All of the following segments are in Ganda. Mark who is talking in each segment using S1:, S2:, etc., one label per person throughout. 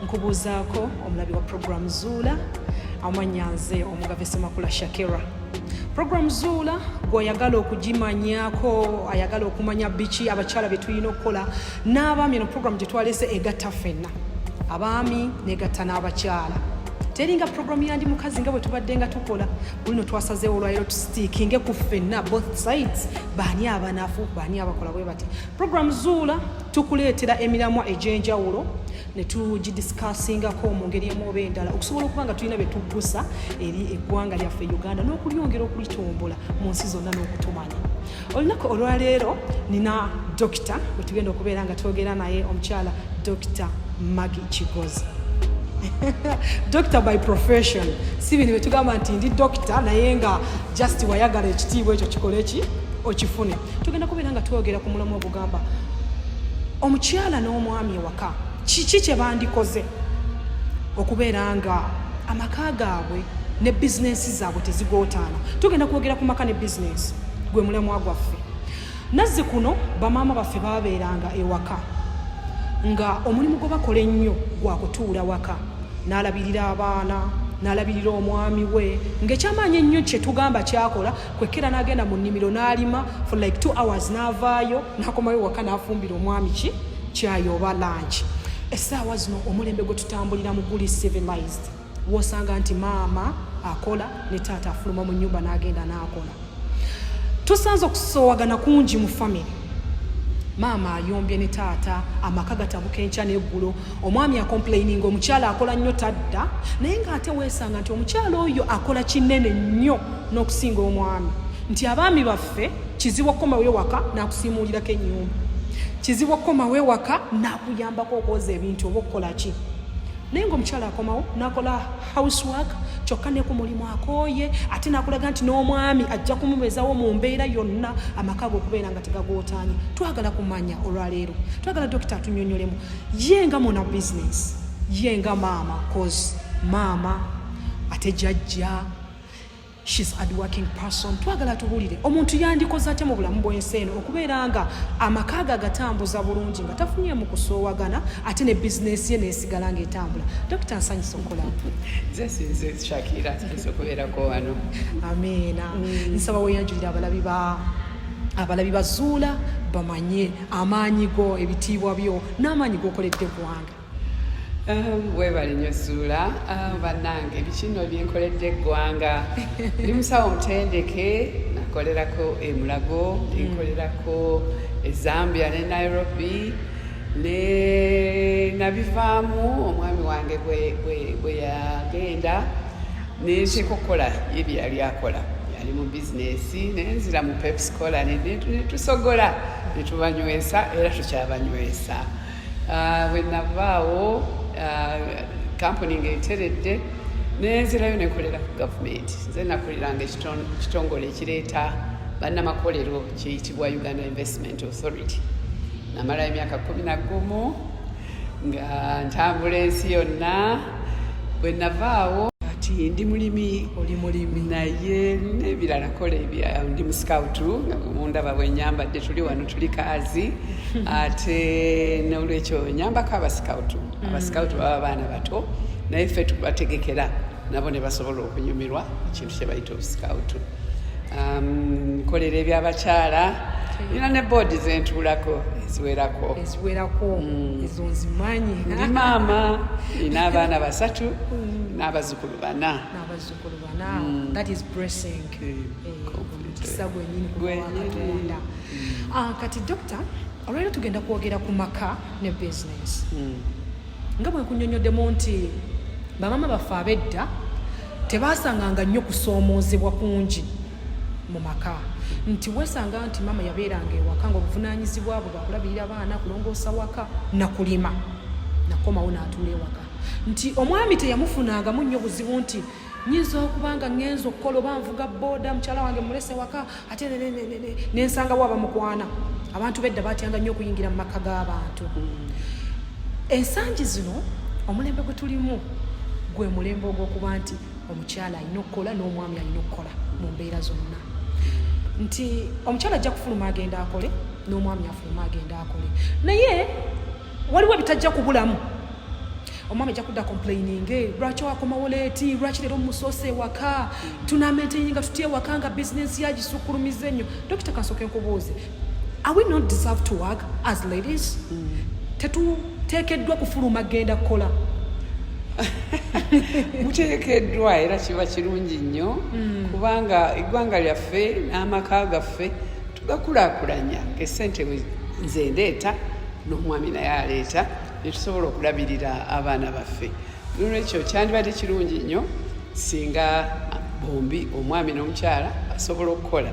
S1: nkubuuzaako omulabi wa program Zuula amanyanze omugave Semakula Shakira. Program Zuula gw'oyagala okugimanyako, ayagala okumanya biki abakyala be tulina okukola n'abaami. Eno program gye twalese egatta ffenna, abaami n'egatta n'abakyala. Teringa program yandi mukazi nga bwe tubadde nga tukola. Bulino twasazeewo olwaleero tusitiikinge ku ffenna both sides, baani abanafu baani abakola bwe bati. Program Zuula tukuleetera emiramwa egy'enjawulo ne tugidiscussingako mu ngeri emu oba endala okusobola okuba nga tulina bye tuggusa eri eggwanga lyaffe Uganda n'okulyongera okulitumbula mu nsi zonna n'okutumanya. Olunaku olwaleero nina dokita bwe tugenda okubeera nga twogera naye, omukyala Dr. Maggie Kigozi. Doctor by profession. Si bino bye tugamba nti ndi doctor naye nga just wayagala ekitiibwa ekyo kikole ki okifune. Tugenda kubeera nga twogera ku mulamu ogugamba omukyala n'omwami ewaka kiki kye bandikoze okubeera nga amaka gaabwe ne bizinensi zaabwe tezigootaana. Tugenda kwogera ku maka ne bizinensi gwe mulamu gwaffe. Nazzi kuno bamaama baffe baabeeranga ewaka nga omulimu gwe bakola ennyo gwa kutuula waka, n'alabirira abaana, n'alabirira omwami we, ng'ekyamaanyi ennyo kye tugamba kyakola kwekera n'agenda mu nnimiro n'alima for like 2 hours n'avaayo n'akomayo waka n'afumbira omwami ki kyayi oba lanchi. Essaawa zino omulembe gwe tutambuliramu guli civilized, w'osanga nti maama akola ne taata afuluma mu nnyumba n'agenda n'akola. Tusanze okusoowagana kungi mu family. Maama ayombye ne taata, amaka gatabuka enkya n'eggulo, omwami acomplaining omukyala akola nnyo tadda, naye ng'ate weesanga nti omukyala oyo akola kinene nnyo n'okusinga omwami. Nti abaami baffe kizibu okukomawo ewaka n'akusiimuulirako ennyumba, kizibu okukomawo ewaka n'akuyambako okwoza ebintu oba okukola ki. Naye ng'omukyala akomawo n'akola housework kyokka ne ku mulimu akooye, ate n'akulaga nti n'omwami ajja kumubeezawo mu mbeera yonna amakago okubeera nga tegagootaanye. Twagala kumanya olwaleero, twagala dokita atunnyonnyolemu ye nga muna business, ye nga maama, cause maama ate jjajja, she's a working person. Twagala tubuulire omuntu yandikoze atya mu bulamu bw'ensi eno okubeera nga amakaga agatambuza bulungi nga tafunye mu kusoowagana ate ne bizinensi ye neesigala ng'etambula. Dokita nsanyusa okukola.
S2: Nze Shakira nsanyusa okubeerako wano.
S1: Amiina. Nsaba weeyanjulira abalabi ba Zuula bamanye amaanyi go, ebitiibwa byo n'amaanyi g'okoledde eggwanga.
S2: Webale nnyo Zuula, bannange bikino byenkoledde eggwanga. Ndi musawo mutendeke, nakolerako e Mulago, nkolerako e Zambia ne Nairobi, ne nabivaamu omwami wange bwe yagenda neeteeka okukola ye bye yali akola. Yali mu bizinesi nenzira mu Pepsi Cola ne tusogola ne tubanywesa era tukyabanywesa. Bwe navaawo kampuni ng'eteredde nenzirayo nekolera ku gavumenti. Nze nakoliranga ekitongole ekireeta bannamakolero kiyitibwa Uganda Investment Authority. Namalayo emyaka 11 nga ntambula ensi yonna. Bwe navaawo kati ndi mulimi,
S1: oli mulimi
S2: naye n'ebirala kola ebya ndi mu scout nga mundaba bwe nyambadde, tuli wano tuli kazi ate n'olwekyo nyambako abascout baba baana bato naye ffe tubategekera nabo ne basobola okunyumirwa ekintu kye bayita obuscout. Nkolera eby'abakyala, nina ne boodi zentuulako eziwerako
S1: ezo nzimanyi.
S2: Ndi maama, nina abaana 3 n'abazzukulu 4.
S1: That is blessing. Kisa gwennyini ku Katonda. Kati dokita, olwaleero tugenda kwogera ku maka ne business. Nga bwe nkunnyonnyoddemu nti bamaama baffe ab'edda tebaasanganga nnyo kusoomoozebwa kungi mu maka. Nti weesanga nti maama yabeeranga ewaka ng'obuvunaanyizibwa bwe bakulabirira abaana, kulongoosa waka nakulima, nakomawo n'atuula ewaka. Nti omwami teyamufunangamu nnyo buzibu nti nyinza okuba nga ngenza okukola oba nvuga booda mukyala wange mulese waka ate nensangawo abamukwana. Abantu bedda batyanga nnyo okuyingira mu maka g'abantu. Ensangi zino omulembe gwe tulimu gwe mulembe ogw'okuba nti omukyala alina okukola n'omwami alina okukola mu mbeera zonna. Nti omukyala ajja kufuluma agenda akole n'omwami afuluma agenda akole. Naye waliwo ebitajja kubulamu. omwami ajja kudda complaining lwaki wakomawo leeti lwaki leero musoose ewaka tunamaintaininga tutya ewaka nga bizinensi yagisukulumiza ennyo. Dokita kansooke nkubuuze, are we not deserve to work as ladies? Tetuteekeddwa kufuluma genda kukola?
S2: muteekeddwa era kiba kirungi nnyo kubanga eggwanga lyaffe n'amaka gaffe tugakulaakulanya ng'essente nze ndeeta n'omwami naye aleeta ne tusobola okulabirira abaana baffe. Nolwekyo kyandibadde kirungi nnyo singa bombi omwami n'omukyala basobola okukola.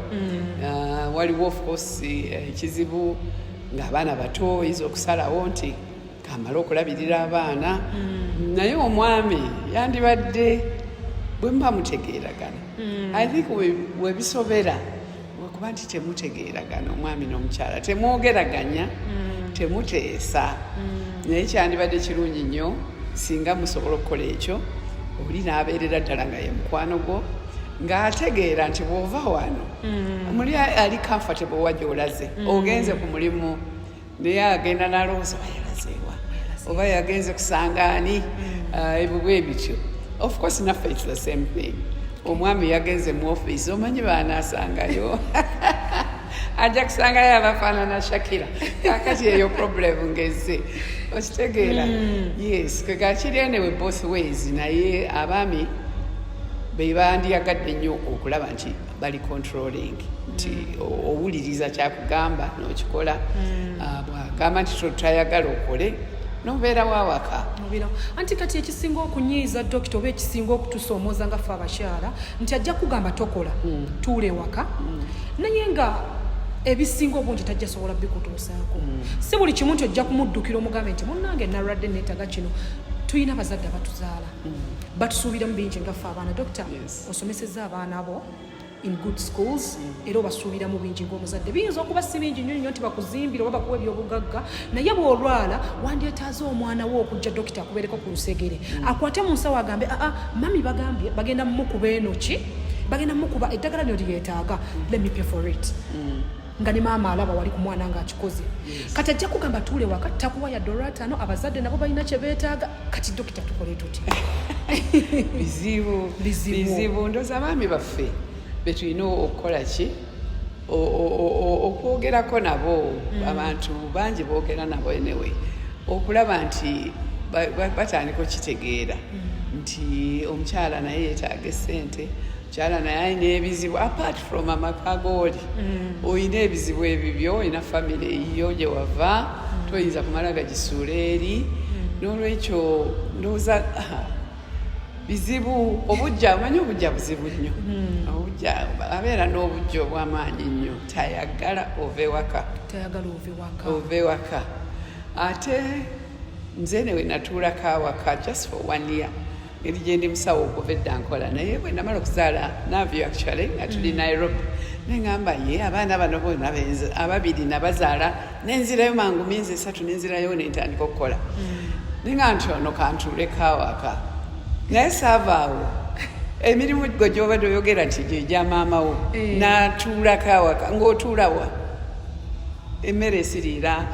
S2: Waliwo of course ekizibu ng'abaana bato oyinza okusalawo nti kamala okulabirira abaana naye omwami yandibadde bwe muba mutegeeragana. I think webisobera wekuba nti temutegeeragana omwami n'omukyala temwogeraganya temuteesa naye kyandibadde kirungi nnyo singa musobola okukola ekyo. Oli n'abeerera ddala nga ye mukwano gwo ng'ategeera nti bw'ova wano muli ali comfortable wa gy'olaze ogenze ku mulimu naye agenda n'alowooza bayalazeewa oba yagenze kusangaani ebibwe bityo. Of course naffe it's the same thing. Omwami yagenze mu office omanyi baanaasangayo ajja kusangayo abafaanana Shakira kakati eyo problem ngeze okitegeera. Yes kekakiri enewe both ways naye abaami be bandiyagadde nnyo okulaba nti bali controlling nti owuliriza kyakugamba n'okikola. Bwagamba nti totayagala okole nobeera wawaka.
S1: Anti kati ekisinga okunyiiza dokita oba ekisinga okutusoomooza nga ffe abakyala nti ajja kugamba tokola tuule waka naye nga ebisinga obungi tajja sobola bikutuusaako. Si buli kimu nti ojja kumuddukira omugambe nti munnange nalwadde neetaga kino. Tuyina abazadde abatuzaala batusuubira mu bingi nga ffe abaana. Dokita osomesezza abaana bo in good schools era obasuubira mu bingi ng'omuzadde. Biyinza okuba si bingi nnyo nnyo nti bakuzimbira oba bakuwa ebyobugagga naye bw'olwala wandyetaaze omwana wo okujja dokita akubeereko ku lusegere akwate mu nsawo agambe mami bagambye bagenda mumukuba enoki bagenda mumukuba eddagala lyo lyetaaga let me pay for it. Nga ne maama alaba wali ku mwana ng'akikoze. Kati ajja kugamba tuule waka takuwa ya $5 abazadde nabo balina kye beetaaga. Kati dokita tukole tuti?
S2: Bizibu ndooza abaami baffe be tulina okukola ki okwogerako nabo. Abantu bangi boogera nabo anyway okulaba nti batandika okitegeera nti omukyala naye yeetaaga essente omukyala naye alina ebizibu apart from amaakago oli olina ebizibu ebibyo olina famire eyiyo gye wava toyinza kumala gagisuula eri. N'olwekyo ndowooza bizibu obujja omanyi obujja buzibu nnyo. Obujja abeera n'obujja obw'amaanyi nnyo tayagala ove waka. Ate nze newe natuulako awaka just for 1 year eri gye ndi musawo okuva edda nkola naye bwe namala okuzaala navyo actually nga tuli Nairobi neŋŋamba ye abaana bano bonna ababiri nabazaala nenzirayo mangu myezi 3 nenzirayo nentandika okukola nenga nti ono kantuuleko awaka naye saavaawo emirimu gwe gy'obadde oyogera nti gye gya maamawo n'atuulako awaka ng'otuulawa emmere esiriira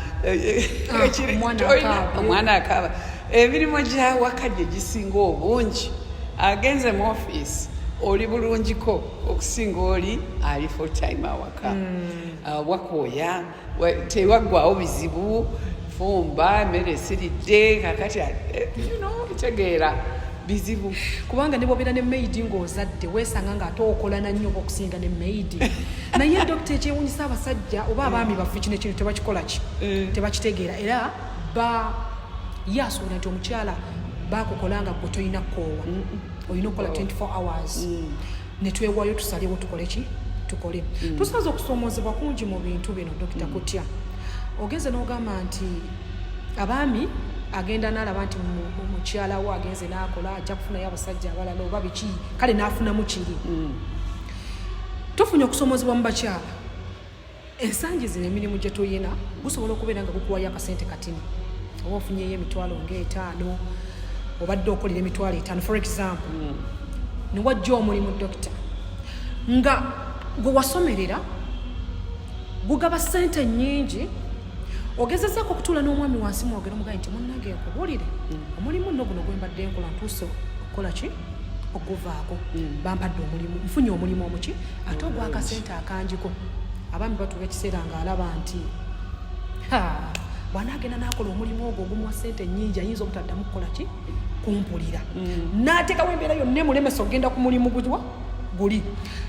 S2: omwana akaaba emirimu gy'awaka gye gisinga obungi. Agenze mu office oli bulungiko okusinga oli ali full time awaka. Wakooya tewaggwawo bizibu fumba emmere esiridde kakati kitegeera bizibu
S1: kubanga ne bw'obeera ne maidi ng'ozadde weesanga ng'ate okola na nnyo okusinga ne maidi. Naye dokita ekyewuunyisa abasajja oba abaami baffe kino ekintu tebakikola tebakitegeera era yasuubira nti omukyala bakukolanga gwe tolina kkoowa olina okukola 24 hours ne twewaayo tusalewo tukole. Tusaze okusoomoozebwa kungi mu bintu bino dokita kutya ogenze n'ogamba nti abaami agenda n'alaba nti mukyala wo agenze n'akola ajja kufunayo abasajja abalala oba biki kale n'afunamu kiri. Tufunye okusoomoozebwa mu bakyala ensangi zino emirimu gye tuyina gusobola okubeera nga gukuwayo akasente katini oba ofunyeyo emitwalo nga5 obadde okolera emitwalo 5 for example ne wajja omulimu dokita nga gwe wasomerera gugaba ssente nnyingi ogezezaako okutuula n'omwami wansi mwogera omugayi nti munnage nkubuulire omulimu nno guno gwe mbadde nkola ntuuse okukola ki okuguvaako bampadde omulimu nfunye omulimu omuki ate ogw'akasente akangiko abaami batuuka ekiseera ng'alaba nti bw'anaagenda n'akola omulimu ogwo ogumuwa ssente nnyingi ayinza obutaddamu kukola ki kumpulira n'ateekawo embeera yonna emulemesa okgenda ku mulimu guli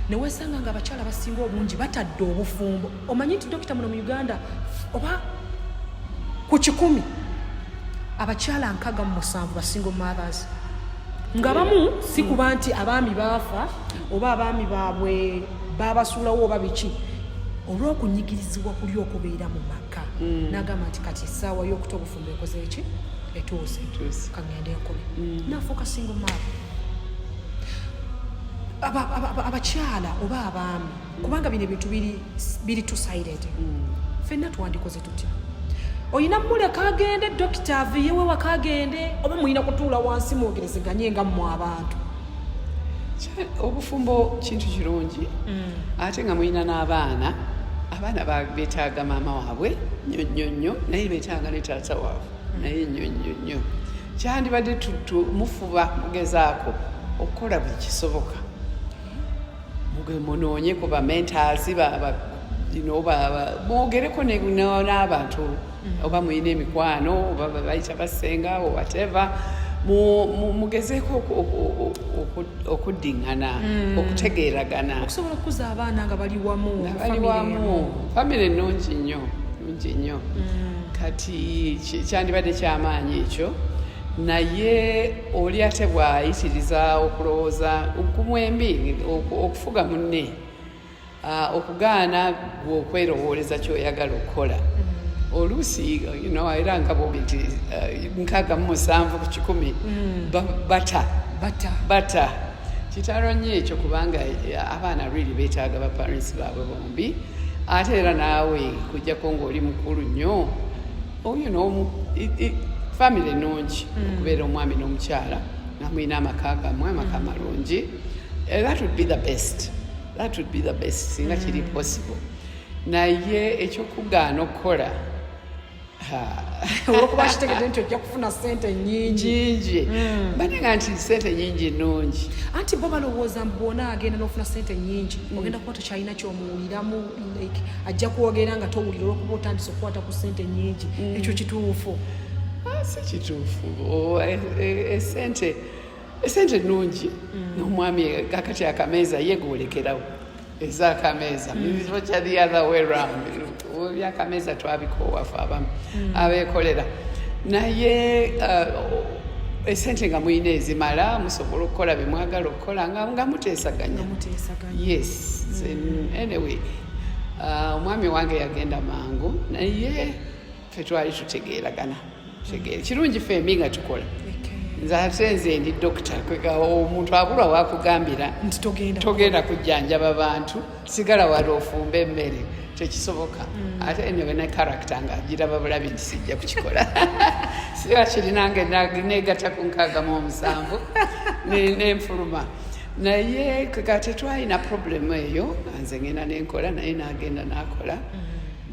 S1: neweesanga nga abakyala basinga obungi batadde obufumbo omanyi nti dokita muno mu Uganda oba ku 100 abakyala 67 basingle mothers nga bamu si kuba nti abaami baafa oba abaami baabwe babasuulawo oba biki olw'okunyigirizibwa kuli okubeera mu maka n'agamba nti kati essaawa y'okuta obufumbo ekoze eki etuuse kangende nkole naafuuka single mother abakyala oba abaami kubanga bino ebintu biri two-sided ffenna twandikoze tutya oyina muleka agende dokita aviyewe waka agende oba muyina kutuula wansi mwogerezeganye nga mmwe abantu
S2: obufumbo kintu kirungi ate nga muyina n'abaana beetaaga maama waabwe nnyo naye beetaaga ne taata waabwe naye nnyo kyandibadde mufuba mugezaako okukola buli kisoboka munoonye ku bamentals mwogereko n'abantu oba muyina emikwano oba bayita basenga o whatever mugezeeko okuddingana okutegeeragana
S1: okusobola okukuza abaana nga bali wamu
S2: famire nnungi nnyo kati kyandibadde kyamaanyi ekyo naye oli ate bw'ayitiriza okulowooza kumwembi okufuga munne okugaana gwe okwerowooleza kyoyagala okukola oluusi era nga bobi nti 67 ku 100 bata kitalo nnyo ekyo kubanga abaana really beetaaga baparents baabwe bombi ate era naawe kujjako ng'oli mukulu nnyo famire nnungi okubeera omwami n'omukyala nga mulina amaka gammwe amaka malungi that would be the best singa kiri possible naye ekyokugaana okukola
S1: olwokuba kitegedde nti ojja kufuna ssente nnyingi banenga nti ssente nnyingi nnungi anti bo balowooza bwona agenda n'ofuna ssente nnyingi ogenda kuba tokyalina kyomuwuliramu ajja kwogera nga towulira olwokuba otandisa okukwata ku ssente nnyingi ekyo kituufu
S2: si kituufu esente nnungi n'omwami kakati akameeza ye gwolekerawo ez'akameeza kya the other way round byakameeza twabikoowafu abamu abeekolera naye esente nga muyina ezimala musobola okukola bye mwagala okukola nga muteesaganya yes anyway omwami wange yagenda mangu naye fe twali tutegeeragana kirungi fembi nga tukola nze ate nze ndi dokita omuntu abulwa wakugambira
S1: nti
S2: togenda kujjanjaba bantu sigala wali ofumba emmere tekisoboka ate ne karakita nga giraba bulabi nti sijja kukikola siba kirinange negata ku 67 nenfuluma naye kati twalina problemu eyo nze ngenda nenkola naye nagenda nakola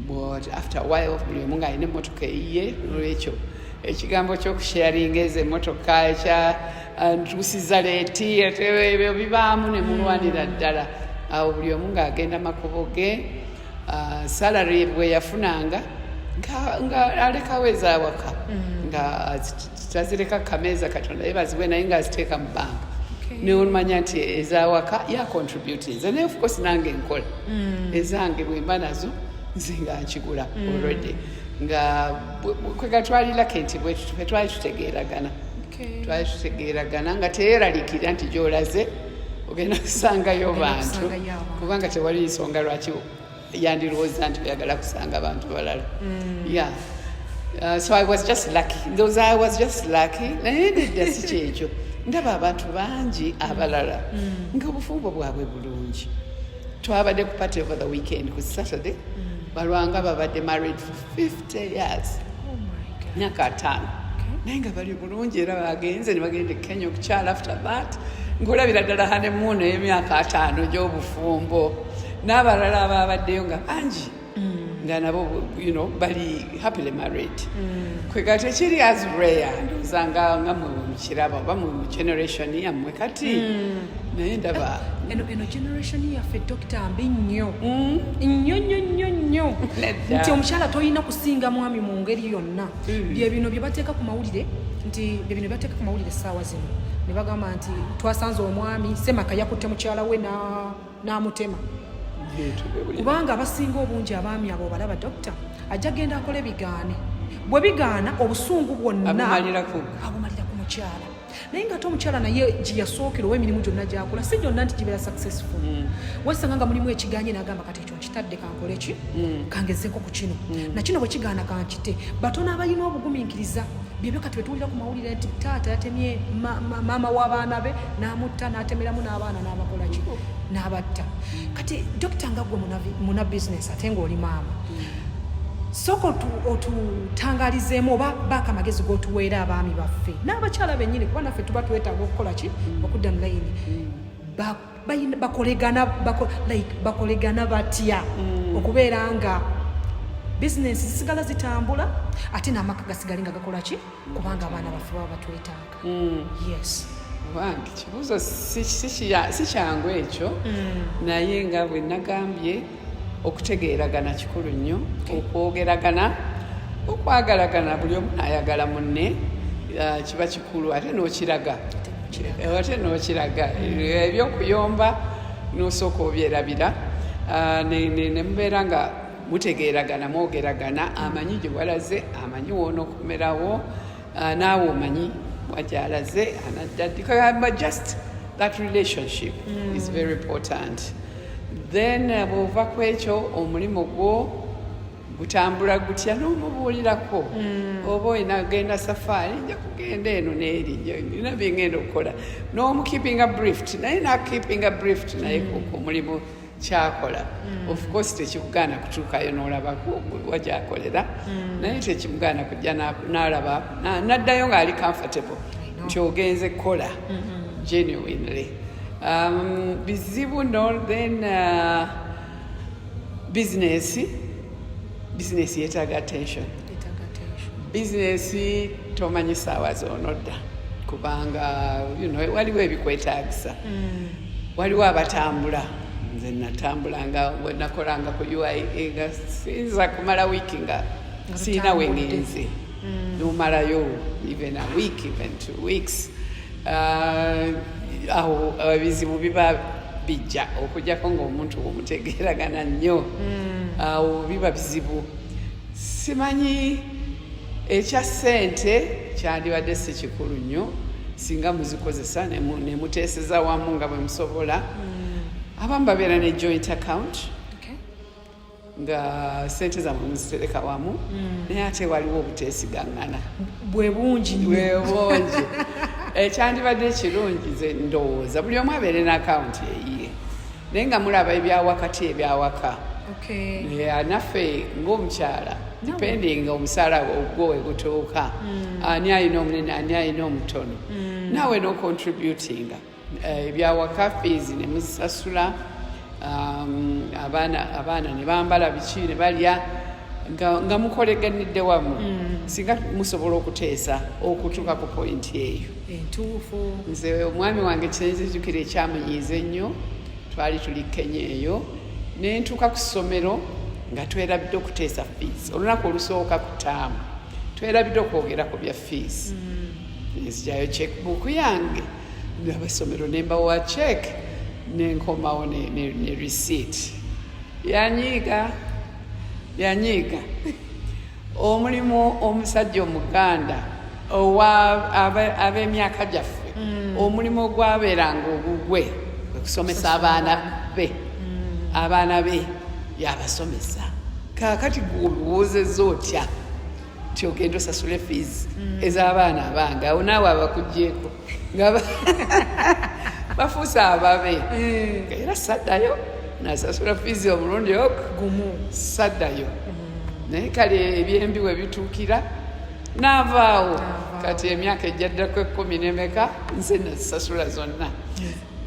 S2: but after a while buli omu ng'alina emmotoka eyiye olwekyo ekigambo kyokusharinga ezo emmotoka ekya ntuusiza leeti ebyo bibaamu ne mulwanira ddala awo buli omu ng'agenda makubo ge salary bwe yafunanga nga alekawo ezawaka nga tazireka kameeza katonda yebaziwe naye ng'aziteeka mu banka neomanya nti ezawaka yacontribute nze naye of course nange nkola ezange bwemba nazo nze nga nkigula already nga kwega twali lake nti bwe twali tutegeeragana nga teyeeralikira nti gy'olaze ogenda kusangayo bantu kubanga tewali nsonga lwaki yandirowooza nti oyagala kusanga abantu balala so I was just lucky naye nedda si kyekyo ndaba abantu bangi abalala ng'obufumbo bwabwe bulungi twabadde ku party over the weekend ku Saturday balwanga babadde married for 50 years myaka 5 naye nga bali bulungi era bagenze ne bagenda Kenya okukyala after that ng'olabira ddala honeymoon ey'emyaka 5 gy'obufumbo n'abalala ababaddeyo nga bangi nga nabo bali happily married kwega tekiri as rare ndoza nga mukiraba oba mu generation yammwe kati naye ndaba
S1: eno generation yaffe Dr. mbi nnyo nnyo nti omukyala toyina kusinga mwami mu ngeri yonna bye bino bye bateeka ku mawulire essaawa zino ne bagamba nti twasanze omwami semaka yakutte mukyala we n'amutema kubanga abasinga obungi abaami abo balaba Dokita ajja genda akole bigaane bwe bigaana obusungu bwonna abumalira ku mukyala naye nga ate omukyala naye gye yasookera ow'emirimu gyonna gy'akola si gyonna nti gibeera successful wesanga nga mulimu ekiganye n'agamba kati ekyo nkitadde kankole ki kangezeeko ku kino nakino bwe kigaana kankite batono abalina obugumiikiriza byebyo kati betuwulira ku mawulire nti taata yatemye maama w'abaana be n'amutta n'atemeramu n'abaana n'abakola ki n'abatta kati Dokita nga gwe muna bizinesi ate ng'oli maama soko otutangalizeemu oba baaka amagezi g'otuweera abaami baffe n'abakyala bennyini kuba naffe tuba twetaaga okukola ki okudda mu layini bakolegana batya okubeera nga bizinesi zisigala zitambula ate n'amaka gasigale nga gakola ki kubanga abaana baffe baba batwetaaga yes
S2: wange kibuuzo si kyangu ekyo naye nga bwe nagambye okutegeeragana kikulu nnyo okwagalagana buli omu n'ayagala munne kiba kikulu ate n'okiraga ebyokuyomba n'osooka obyerabira ne mubeera nga mutegeeragana mwogeragana amanyi gye walaze amanyi w'onookomerawo naawe omanyi wagyalaze anadda just that relationship is very important. Then bw'ova ku ekyo omulimu gwo gutambula gutya n'omubuulirako oba olina genda safaari nja kugenda eno n'eri nina bye ngenda okukola n'omukeepinga briefed naye nakeepinga briefed naye omulimu kyakola of course tekikugaana kutuukayo n'olaba wagyakolera naye tekimugaana kujja n'alaba n'addayo ng'ali comfortable nti ogenze kukola genuinely. Bizibu no then business yetaaga attention. Business tomanyi ssaawa z'onodda kubanga waliwo ebikwetaagisa waliwo abatambula nze natambulanga wenakolanga ku UIA nga siyinza kumala wiiki nga siina wengenze nomalayo even a week even 2 weeks awo ebizibu biba bijja okujjako ng'omuntu omutegeeragana nnyo awo biba bizibu simanyi ekya ssente kyandibadde si kikulu nnyo singa muzikozesa ne muteeseza wamu nga bwe musobola abamu babeera ne joint account nga ssente zammwe muzitereka wamu naye ate waliwo obuteesigangana
S1: bwe bungi
S2: ekyandibadde ekirungi ze ndowooza buli omu abeere n'akawunti eyiye naye nga mulaba ebyawakati ebyawaka naffe ng'omukyala depending omusaala ogwo we gutuuka ani alina omunene ani alina omutono naawe nocontributinga ebyawaka fees ne muzisasula abaana ne bambala biki ne balya nga mukoleganidde wamu singa musobola okuteesa okutuuka ku pointi eyo
S1: entuufu.
S2: Nze omwami wange kyenzijjukira ekyamunyiiza ennyo twali tuli Kenya eyo ne ntuuka ku ssomero nga twerabidde okuteesa fees olunaku olusooka ku taamu twerabidde okwogera ku bya fees nzigyayo checkbook yange ab'essomero ne mbawa check ne nkomawo ne receipt yanyiiga omulimu omusajja omuganda ab'emyaka gyaffe omulimu ogwabeeranga ogugwe okusomesa abaana be yabasomesa kaakati gweoluwoozezza otya nti ogenda osasula fees ez'abaana abange awo naawe abakugjeeko nga bafuuse ababe era saddayo nasasula fees omulundi gumu saddayo naye kale ebyembi we bituukira n'avaawo kati emyaka ejjaddako 10 n'emeka nze nazisasula zonna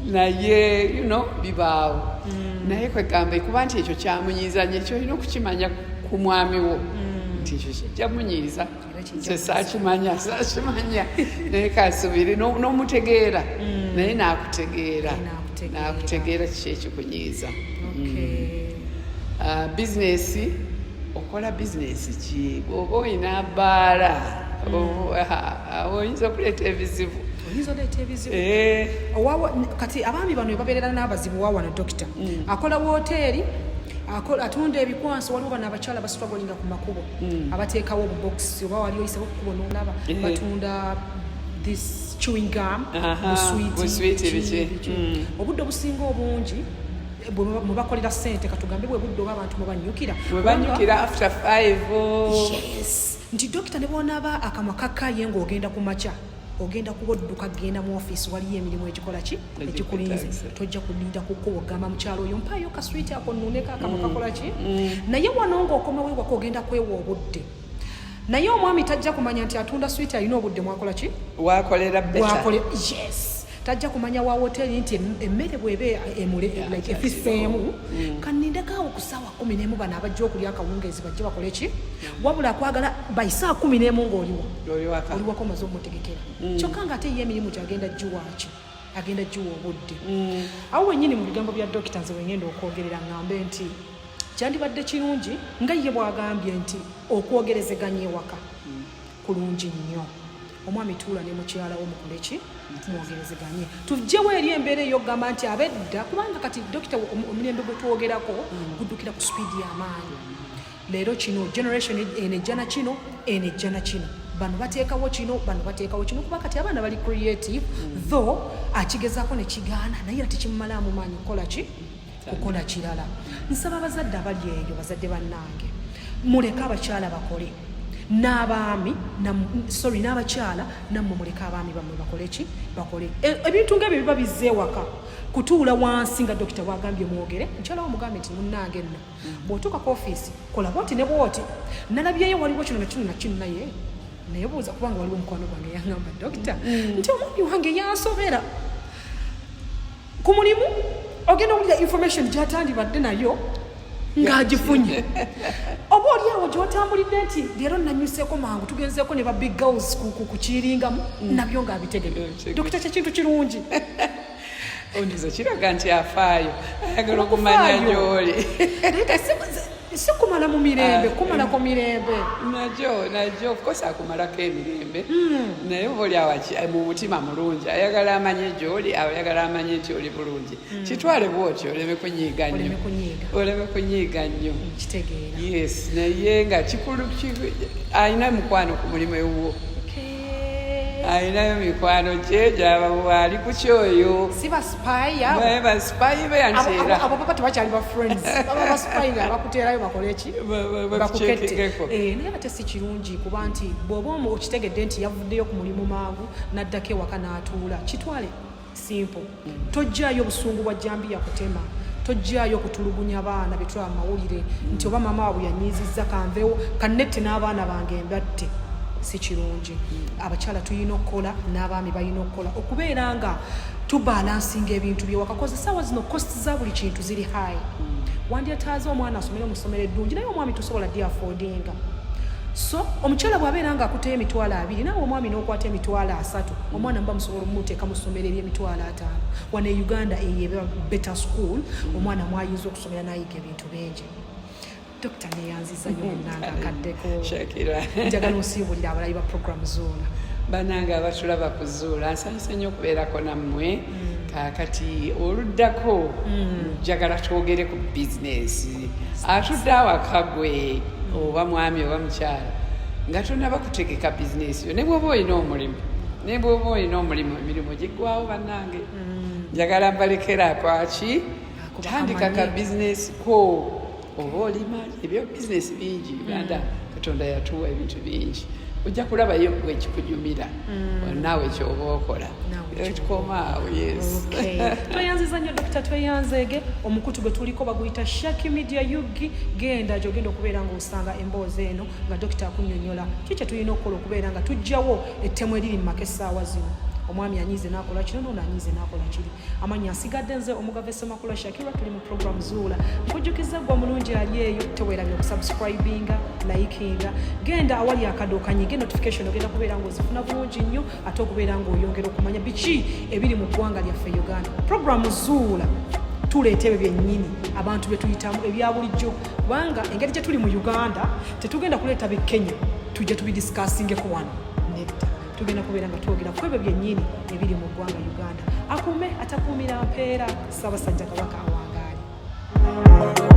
S2: naye bibaawo naye kwegamba kuba nti ekyo kyamunyiiza nnyo ekyo olina okukimanya ku mwami wo nti ekyo kijja munyiiza nze saakimanya naye kasubiri n'omutegeera naye n'akutegeera kiki ekikunyiiza. Bizinesi, okola bizinesi ki? Bw'oba olina bbaala oyinza okuleeta ebizibu.
S1: Kati abaami bano babeerera n'abazibu wa wano dokita. Akola woteeri, atunda ebikwanso, waliwo bano abakyala basitwagolinga ku makubo abateekawo obubokisi oba wali oyisabo kukubo n'olaba batunda this chewing gum buswiti obudde obusinga obungi mwe bakolera ssente katugambe bwe budde oba abantu mwe banyukira
S2: after 5
S1: yes nti dokita ne boonaba akamwa kakaye ng'ogenda ku makya ogenda kubodduka genda mu office waliyo emirimu egikola ki egikulinze tojja kulinda kukuba ogamba mukyalo oyo mpaayo kaswiti ako nnuneka akamwa kakola ki naye wano ng'okomawo ewaka ogenda kwewa obudde naye omwami tajja kumanya nti atunda switi alina obudde mwakola ki
S2: wakolera
S1: yes tajja kumanya wa hoteli nti emmere bwebe efiseemu kanindekaawo ku ssaawa 11 bano abajja okulya akawungeezi bajja bakole ki wabula akwagala bayisaa 11 ng'oliwako omaze omutegekera kyokka nga ate ye emirimu gyagenda giwaaki agenda giwa obudde awo wennyini mu bigambo bya dokita nze wengenda okwogerera ŋŋambe nti kyandibadde kirungi nga ye bw'agambye nti okwogerezeganya ewaka kulungi nnyo omwami tuula ne mukyala wo mukole ki mwogerezeganye tujjewo eri embeera ey'okugamba nti abedda kubanga kati dokita omulembe gwe twogerako guddukira ku sipiidi y'amaanyi leero kino generation enejjana kino bano bateekawo kino kuba kati abaana bali creative though akigezaako ne kigaana naye era tekimumalaamu maanyi kukola kirala. Nsaba abazadde abali eyo bazadde bannange muleke abakyala bakole n'abaami n'abakyala nammwe muleke abaami bammwe bakole ebintu ng'ebyo biba bizze ewaka kutuula wansi nga dokita bwagambye mwogere mukyala wo mugambe nti munnange nno bw'otuuka ku ofiisi kola bwoti ne bwoti nalabyeyo waliwo kino nakino naye buuza kubanga waliwo mukwano gwange yangamba dokita nti omwami wange yansobera ku mulimu ogenda owulira information gy'atandibadde nayo ng'agifunye oba oliawo gy'otambulidde nti leero nanyuseeko mangu tugenzeeko ne ba big girls ku kiringamu nabyo ng'abitegedde dokita kyekintu kirungi
S2: ondizo kiraga nti afaayo ayagala okumanya gy'oli
S1: si kumala mu mirembe kumalako mirembe
S2: najjo of course akumalako emirembe naye oba oli mu mutima mulungi ayagala amanye gy'oli ayagala amanye nti oli bulungi kitwale bwotyo oleme kunyiiga nnyo
S1: kitegeera
S2: yes naye nga kikulu alina mukwano ku mulimu ewuwo ayinayo mikwano gye gyaba ali ku kyoyo
S1: si basipaya
S2: basipayi beyanteera
S1: abo papa tebakyali ba friends baba basipayi nga bakuteerayo bakole ki bakukette naye ate si kirungi kuba nti bw'oba okitegedde nti yavuddeyo ku mulimu mangu n'addako ewaka n'atuula kitwale simple tojjaayo obusungu bwa jambiya kutema tojjaayo kutulugunya baana betulaba mu mawulire nti oba maama waabwe yanyiizizza kanveewo kannette n'abaana bange embatte si kirungi abakyala tulina okukola n'abaami balina okukola okubeera nga tubalansinga ebintu byewaka koze essaawa zino kosti za buli kintu ziri high wandyetaaze omwana asomere mu ssomero eddungi naye omwami tosobola ddi affordinga so omukyala bw'abeera nga akuteyo emitwalo 2 naawe omwami n'okwata emitwalo 3 omwana muba musobola omuteeka mu ssomero ery'emitwalo 5 wano e Uganda eyo better school omwana mwayinza okusomera n'ayiga ebintu bingi dokita neyanziza nnyo munnanga akaddeko njagala osiibulira abalayi ba programu Zuula
S2: bannange abatulaba ku Zuula nsanyusa nnyo okubeerako nammwe kakati oluddako njagala twogere ku bizinesi atudde awaka gwe oba mwami oba mukyala nga tonaba kutegeka bizinesi yo ne bw'oba olina omulimu emirimu giggwawo bannange njagala mbalekera akwaki tandika ka bizinesi ko oba olima ebyo bizinesi bingi Uganda Katonda yatuwa ebintu bingi ojja kulabayo gwe kikunyumira naawe kyoba okola tukomaawo yes
S1: tweyanziza nnyo dokita tweyanzeege omukutu gwe tuliko baguyita Shaki Media Yugi genda gyogenda okubeera ng'osanga emboozi eno nga dokita akunnyonnyola ki kye tulina okukola okubeera nga tujjawo ettemu eriri mu maka essaawa zino omwami anyize n'akola kino n'ono anyize n'akola kiri. Amannya asigadde nze omugave Ssemakula Shakira, tuli mu program Zuula. Nkujjukiza gwe omulungi ali eyo teweerabye okusubscribinga, likinga, genda awali akado kanyige notification ogenda kubeera ng'ozifuna bulungi nnyo ate okubeera ng'oyongera okumanya biki ebiri mu ggwanga lyaffe Uganda. Program Zuula tuleeta ebyo byennyini abantu bye tuyitamu ebya bulijjo, kubanga engeri gye tuli mu Uganda tetugenda kuleeta b'e Kenya tujje tubidiscussingeko wano nedda. Tugenda kubeera nga twogera ku ebyo byennyini ebiri mu ggwanga Uganda. Akuume atakuumira mpeera, Ssaabasajja Kabaka awangaali.